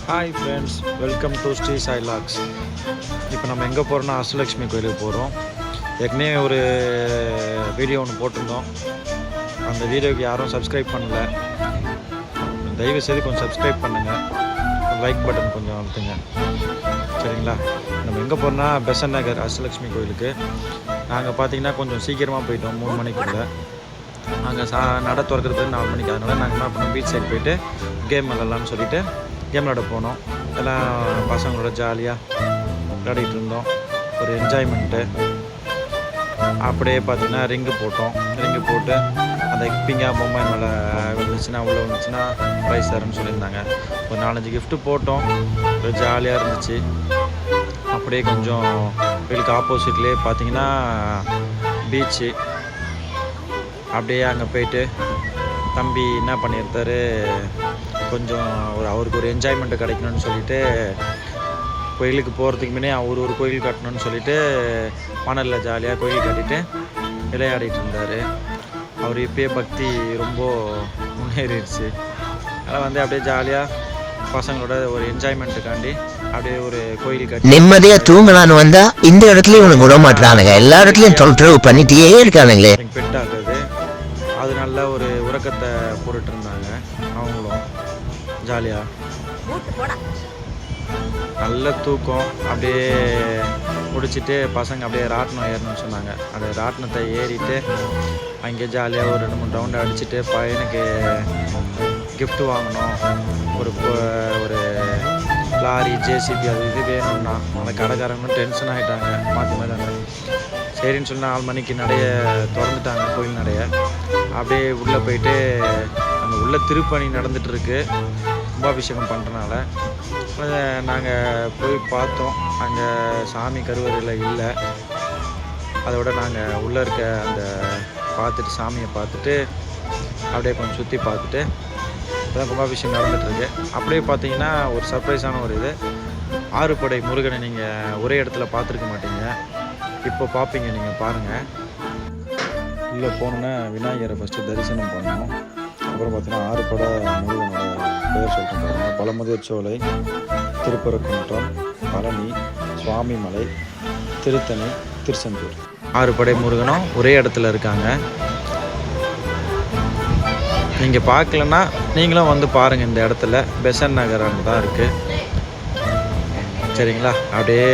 Hi friends, welcome to Sri Sai logs. இப்போ நம்ம எங்கே போகிறோம்னா அஷ்டலக்ஷ்மி கோயிலுக்கு போகிறோம். ஏற்கனவே ஒரு வீடியோ ஒன்று போட்டிருந்தோம். அந்த வீடியோவுக்கு யாரும் சப்ஸ்கிரைப் பண்ணல. தயவு செய்து கொஞ்சம் சப்ஸ்கிரைப் பண்ணுங்கள், லைக் பட்டன் கொஞ்சம் அழுத்துங்க, சரிங்களா? நம்ம எங்கே போகிறோம்னா பெசன்ட் நகர் அஷ்டலக்ஷ்மி கோயிலுக்கு. நாங்கள் பார்த்தீங்கன்னா கொஞ்சம் சீக்கிரமாக போயிட்டோம், 3 மணிக்குள்ளே. அங்கே நட திறக்கிறது 4 மணிக்கு. அதனால் நாங்கள் என்ன பண்ணோம், பீச் சைடு போயிட்டு கேம் விளாட்லான்னு சொல்லிவிட்டு கேம் விளாட போனோம். எல்லாம் பசங்களோட ஜாலியாக விளையாடிட்டு இருந்தோம், ஒரு என்ஜாய்மெண்ட்டு. அப்படியே பார்த்திங்கன்னா ரிங்கு போட்டு அந்த பிங்கா பொம்மை மேலே விழுந்துச்சுன்னா உள்ளே வந்துச்சுன்னா ப்ரைஸ் தரேன்னு சொல்லியிருந்தாங்க. ஒரு 4-5 கிஃப்ட்டு போட்டோம், ஒரு ஜாலியாக இருந்துச்சு. அப்படியே கொஞ்சம் வீட்டுக்கு ஆப்போசிட்லேயே பார்த்திங்கன்னா பீச்சு. அப்படியே அங்கே போயிட்டு தம்பி என்ன பண்ணியிருந்தாரு, கொஞ்சம் அவருக்கு ஒரு என்ஜாய்மெண்ட்டு கிடைக்கணும்னு சொல்லிட்டு கோயிலுக்கு போகிறதுக்கு முன்னே ஒரு கோயில் கட்டணும்னு சொல்லிட்டு மணலில் ஜாலியாக கோயில் கட்டிட்டு விளையாடிட்டு இருந்தார். அவர் இப்போயே பக்தி ரொம்ப முன்னேறிடுச்சு. அதனால் அப்படியே ஜாலியாக பசங்களோட ஒரு என்ஜாய்மெண்ட்டுக்காண்டி அப்படியே ஒரு கோயில் கட்டி நிம்மதியாக தூங்கலான்னு வந்தால் இந்த இடத்துலையும் உனக்கு விட மாட்டானுங்க, எல்லா இடத்துலையும் தொலைவு பண்ணிட்டே இருக்கானுங்களே. பெட் ஆகுது, அது நல்ல ஒரு உறக்கத்தை போட்டுட்டு இருந்தாங்க. அவங்களும் ஜாலியாக நல்ல தூக்கம். அப்படியே முடிச்சுட்டு பசங்க அப்படியே ராட்டினம் ஏறணும்னு சொன்னாங்க. அந்த ராட்டினத்தை ஏறிட்டு அங்கே ஜாலியாக ஒரு 2-3 ரவுண்டு அடிச்சுட்டு பையனுக்கு கிஃப்ட்டு வாங்கணும். ஒரு லாரி, ஜேசிபி அது இது வேணும்னா அந்த கடைக்காரங்களும் டென்ஷன் ஆகிட்டாங்க, மாற்றி மாட்டாங்க. சரின்னு சொல்லி 4 மணிக்கு நடைய திறந்துட்டாங்க, கோயில் நடைய. அப்படியே உள்ளே போயிட்டு அங்கே உள்ள திருப்பணி நடந்துகிட்ருக்கு, கும்பாபிஷேகம் பண்ணுறனால. நாங்கள் போய் பார்த்தோம், அங்கே சாமி கருவறையில் இல்லை. அதோட நாங்கள் உள்ளே இருக்க அந்த பார்த்துட்டு சாமியை பார்த்துட்டு அப்படியே கொஞ்சம் சுற்றி பார்த்துட்டு இப்போதான் கும்பாபிஷேகம் நடந்துகிட்ருக்கு. அப்படியே பார்த்தீங்கன்னா ஒரு சர்ப்ரைஸான ஒரு இது, ஆறுபடை முருகனை நீங்கள் ஒரே இடத்துல பார்த்துருக்க மாட்டீங்க, இப்போ பார்ப்பீங்க, நீங்கள் பாருங்கள். உள்ளே போனோன்னே விநாயகரை ஃபஸ்ட்டு தரிசனம் பண்ணணும். அப்புறம் பார்த்தீங்கன்னா ஆறுபடை முருகனோட பெயர் சொல்லிட்டு பாருங்க: பழமுதிர் சோலை, திருப்பரங்குன்றம், பழனி, சுவாமிமலை, திருத்தணி, திருச்செந்தூர். 6 படை முருகனும் ஒரே இடத்துல இருக்காங்க. நீங்கள் பார்க்கலன்னா நீங்களும் வந்து பாருங்கள். இந்த இடத்துல பெசன்ட் நகர் தான் இருக்குது, சரிங்களா? அப்படியே